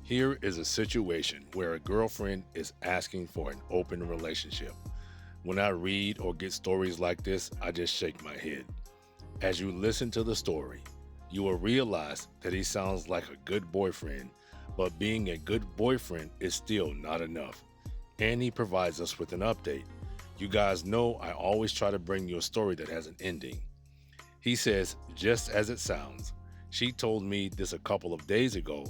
Here is a situation where a girlfriend is asking for an open relationship. When I read or get stories like this, I just shake my head. As you listen to the story, you will realize that he sounds like a good boyfriend, but being a good boyfriend is still not enough. And he provides us with an update. You guys know I always try to bring you a story that has an ending. He says, just as it sounds, she told me this a couple of days ago,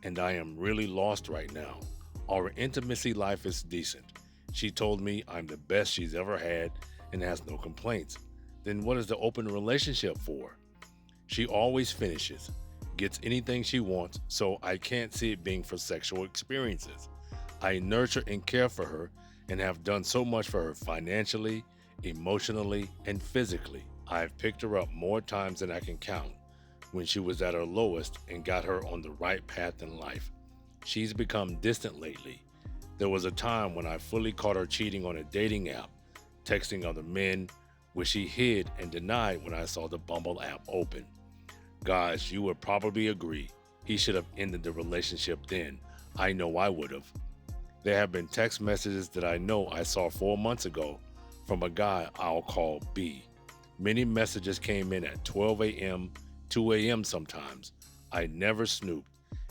and I am really lost right now. Our intimacy life is decent. She told me I'm the best she's ever had and has no complaints. Then what is the open relationship for? She always finishes, gets anything she wants, so I can't see it being for sexual experiences. I nurture and care for her and have done so much for her financially, emotionally, and physically. I've picked her up more times than I can count when she was at her lowest and got her on the right path in life. She's become distant lately. There was a time when I fully caught her cheating on a dating app, texting other men, which she hid and denied when I saw the Bumble app open. Guys, you would probably agree he should have ended the relationship then. I know I would have. There have been text messages that I know I saw 4 months ago from a guy I'll call B. Many messages came in at 12 a.m., 2 a.m. sometimes. I never snooped.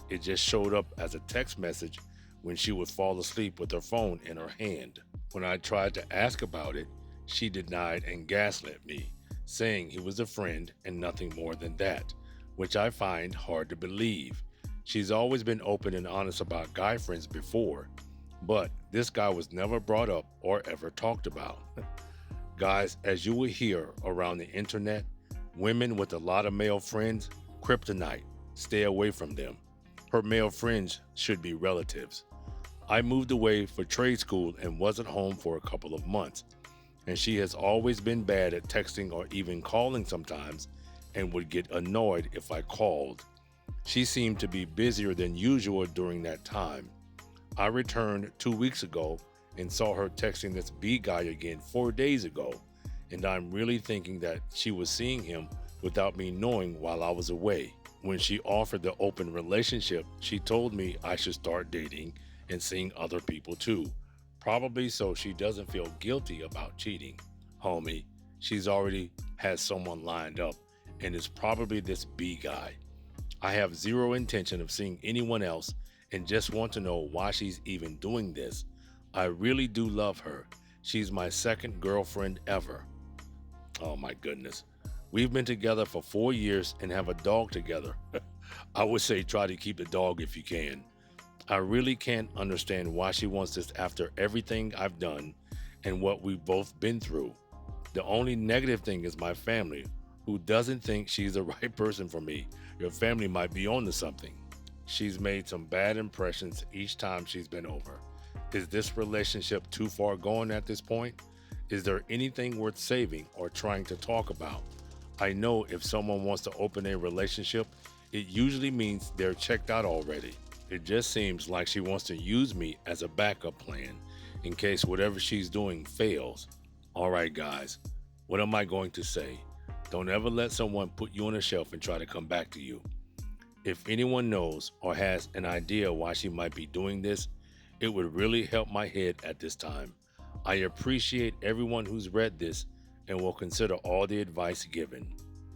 It just showed up as a text message when she would fall asleep with her phone in her hand. When I tried to ask about it, she denied and gaslit me, saying he was a friend and nothing more than that, which I find hard to believe. She's always been open and honest about guy friends before, but this guy was never brought up or ever talked about. Guys, as you will hear around the internet, women with a lot of male friends, kryptonite, stay away from them. Her male friends should be relatives. I moved away for trade school and wasn't home for a couple of months, and she has always been bad at texting or even calling sometimes and would get annoyed if I called. She seemed to be busier than usual during that time. I returned 2 weeks ago and saw her texting this B guy again 4 days ago, and I'm really thinking that she was seeing him without me knowing while I was away. When she offered the open relationship, she told me I should start dating and seeing other people too, probably so she doesn't feel guilty about cheating. Homie, she's already has someone lined up, and it's probably this B guy. I have zero intention of seeing anyone else and just want to know why she's even doing this. I really do love her. She's my second girlfriend ever. Oh my goodness. We've been together for 4 years and have a dog together. I would say try to keep the dog if you can. I really can't understand why she wants this after everything I've done and what we've both been through. The only negative thing is my family, who doesn't think she's the right person for me. Your family might be on to something. She's made some bad impressions each time she's been over. Is this relationship too far gone at this point? Is there anything worth saving or trying to talk about? I know if someone wants to open a relationship, it usually means they're checked out already. It just seems like she wants to use me as a backup plan in case whatever she's doing fails. All right, guys, what am I going to say? Don't ever let someone put you on a shelf and try to come back to you. If anyone knows or has an idea why she might be doing this, it would really help my head at this time. I appreciate everyone who's read this and will consider all the advice given.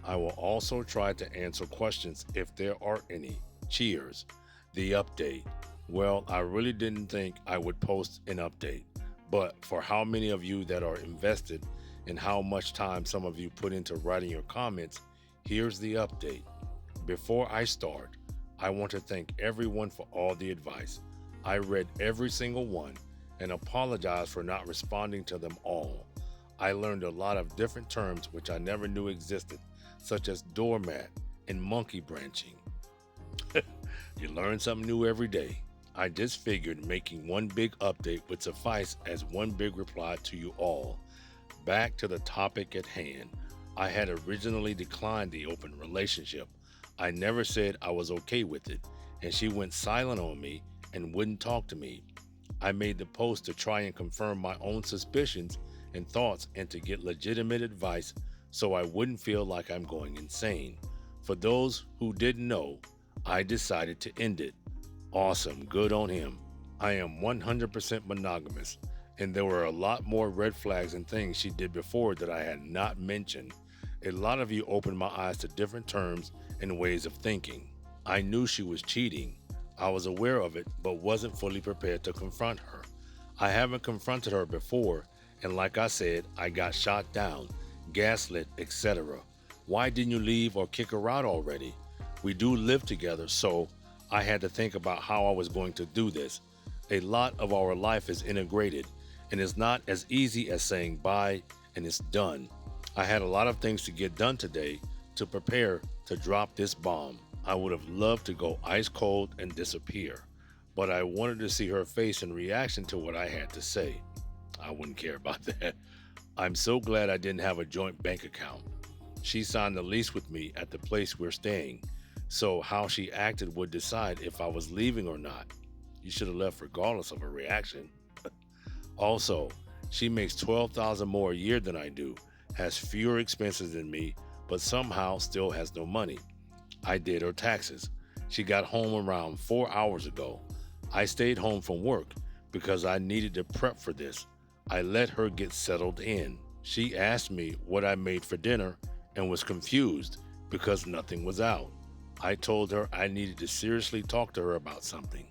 I will also try to answer questions if there are any. Cheers. The update. Well, I really didn't think I would post an update, but for how many of you that are invested and how much time some of you put into writing your comments, here's the update. Before I start, I want to thank everyone for all the advice. I read every single one and apologize for not responding to them all. I learned a lot of different terms which I never knew existed, such as doormat and monkey branching. You learn something new every day. I just figured making one big update would suffice as one big reply to you all. Back to the topic at hand. I had originally declined the open relationship. I never said I was okay with it, and she went silent on me and wouldn't talk to me. I made the post to try and confirm my own suspicions and thoughts and to get legitimate advice so I wouldn't feel like I'm going insane. For those who didn't know, I decided to end it. Awesome, good on him. I am 100% monogamous, and there were a lot more red flags and things she did before that I had not mentioned. A lot of you opened my eyes to different terms and ways of thinking. I knew she was cheating. I was aware of it, but wasn't fully prepared to confront her. I haven't confronted her before, and like I said, I got shot down, gaslit, etc. Why didn't you leave or kick her out already? We do live together, so I had to think about how I was going to do this. A lot of our life is integrated, and it's not as easy as saying bye and it's done. I had a lot of things to get done today to prepare to drop this bomb. I would have loved to go ice cold and disappear, but I wanted to see her face in reaction to what I had to say. I wouldn't care about that. I'm so glad I didn't have a joint bank account. She signed the lease with me at the place we're staying, so how she acted would decide if I was leaving or not. You should have left regardless of her reaction. Also, she makes 12,000 more a year than I do, has fewer expenses than me, but somehow still has no money. I did her taxes. She got home around 4 hours ago. I stayed home from work because I needed to prep for this. I let her get settled in. She asked me what I made for dinner and was confused because nothing was out. I told her I needed to seriously talk to her about something.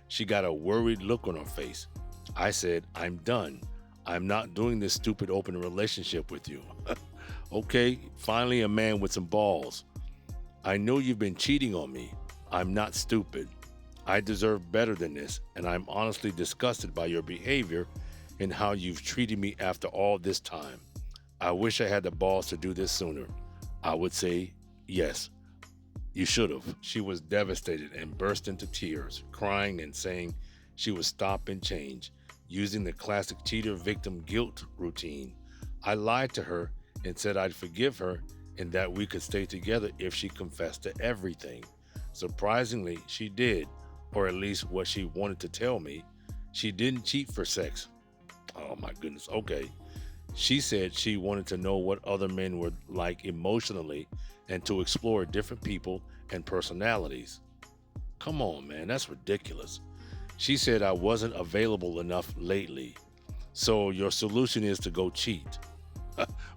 She got a worried look on her face. I said, I'm done. I'm not doing this stupid open relationship with you. Okay, finally a man with some balls. I know you've been cheating on me. I'm not stupid. I deserve better than this, and I'm honestly disgusted by your behavior and how you've treated me after all this time. I wish I had the balls to do this sooner. I would say, yes, you should have. She was devastated and burst into tears, crying and saying she would stop and change, using the classic cheater victim guilt routine. I lied to her and said I'd forgive her and that we could stay together if she confessed to everything. Surprisingly, she did, or at least what she wanted to tell me. She didn't cheat for sex. Oh my goodness, okay. She said she wanted to know what other men were like emotionally and to explore different people and personalities. Come on, man, that's ridiculous. She said I wasn't available enough lately. So your solution is to go cheat.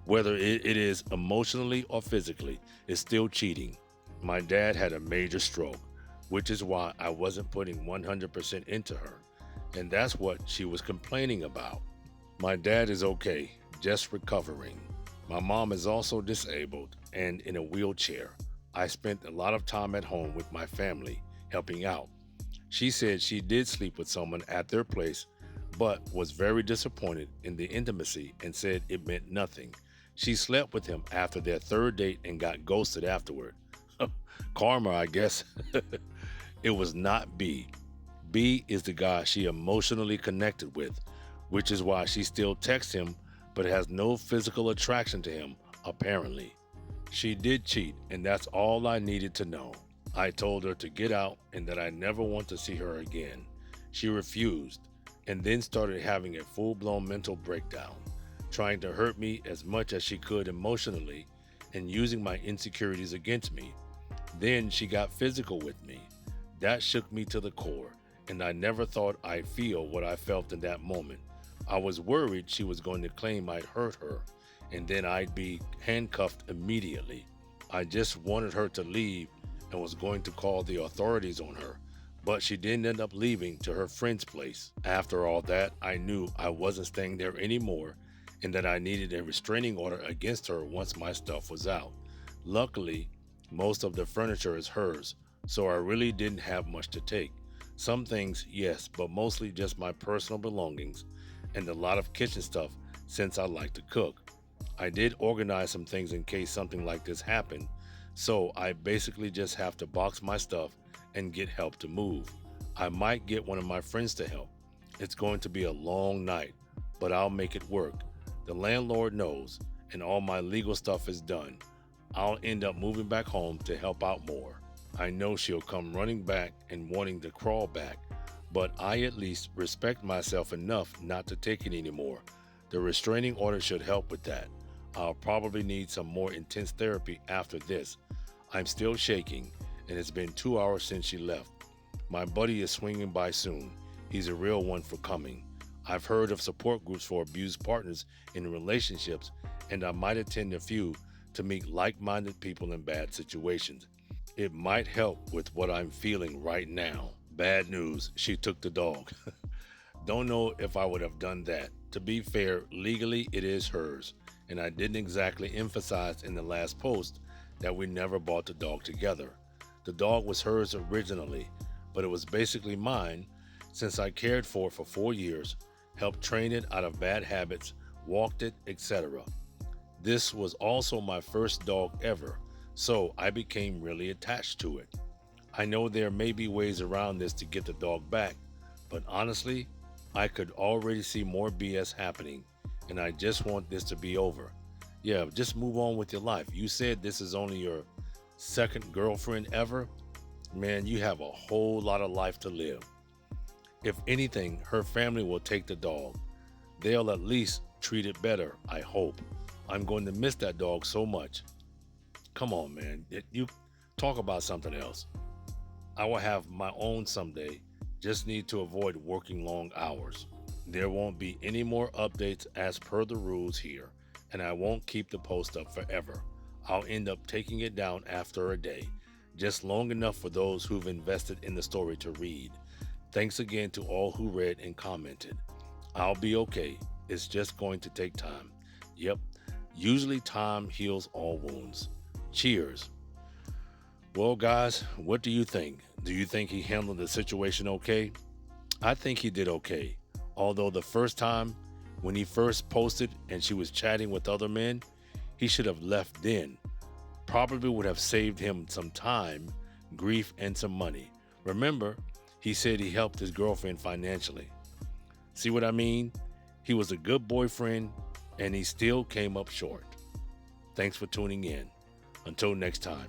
Whether it is emotionally or physically, it's still cheating. My dad had a major stroke, which is why I wasn't putting 100% into her. And that's what she was complaining about. My dad is okay, just recovering. My mom is also disabled and in a wheelchair. I spent a lot of time at home with my family, helping out. She said she did sleep with someone at their place, but was very disappointed in the intimacy and said it meant nothing. She slept with him after their third date and got ghosted afterward. Karma, I guess. It was not B. B is the guy she emotionally connected with, which is why she still texts him but has no physical attraction to him, apparently. She did cheat, and that's all I needed to know. I told her to get out and that I never want to see her again. She refused, and then started having a full-blown mental breakdown, trying to hurt me as much as she could emotionally and using my insecurities against me. Then she got physical with me. That shook me to the core, and I never thought I'd feel what I felt in that moment. I was worried she was going to claim I'd hurt her, and then I'd be handcuffed immediately. I just wanted her to leave and was going to call the authorities on her, but she didn't end up leaving to her friend's place. After all that, I knew I wasn't staying there anymore and that I needed a restraining order against her once my stuff was out. Luckily, most of the furniture is hers, so I really didn't have much to take. Some things, yes, but mostly just my personal belongings and a lot of kitchen stuff since I like to cook. I did organize some things in case something like this happened, so I basically just have to box my stuff and get help to move. I might get one of my friends to help. It's going to be a long night, but I'll make it work. The landlord knows, and all my legal stuff is done. I'll end up moving back home to help out more. I know she'll come running back and wanting to crawl back, but I at least respect myself enough not to take it anymore. The restraining order should help with that. I'll probably need some more intense therapy after this. I'm still shaking, and it's been 2 hours since she left. My buddy is swinging by soon. He's a real one for coming. I've heard of support groups for abused partners in relationships, and I might attend a few to meet like minded people in bad situations. It might help with what I'm feeling right now. Bad news, she took the dog. Don't know if I would have done that. To be fair, legally it is hers, and I didn't exactly emphasize in the last post that we never bought the dog together. The dog was hers originally, but it was basically mine since I cared for it for 4 years, helped train it out of bad habits, walked it, etc. This was also my first dog ever, so I became really attached to it. I know there may be ways around this to get the dog back, but honestly, I could already see more BS happening, and I just want this to be over. Yeah, just move on with your life. You said this is only your second girlfriend ever. Man, you have a whole lot of life to live. If anything, her family will take the dog. They'll at least treat it better, I hope. I'm going to miss that dog so much. Come on, man. You talk about something else. I will have my own someday. Just need to avoid working long hours. There won't be any more updates as per the rules here, and I won't keep the post up forever. I'll end up taking it down after a day, just long enough for those who've invested in the story to read. Thanks again to all who read and commented. I'll be okay. It's just going to take time. Yep, usually time heals all wounds. Cheers. Well, guys, what do you think? Do you think he handled the situation okay? I think he did okay. Although the first time, when he first posted and she was chatting with other men, he should have left then. Probably would have saved him some time, grief, and some money. Remember, he said he helped his girlfriend financially. See what I mean? He was a good boyfriend and he still came up short. Thanks for tuning in. Until next time.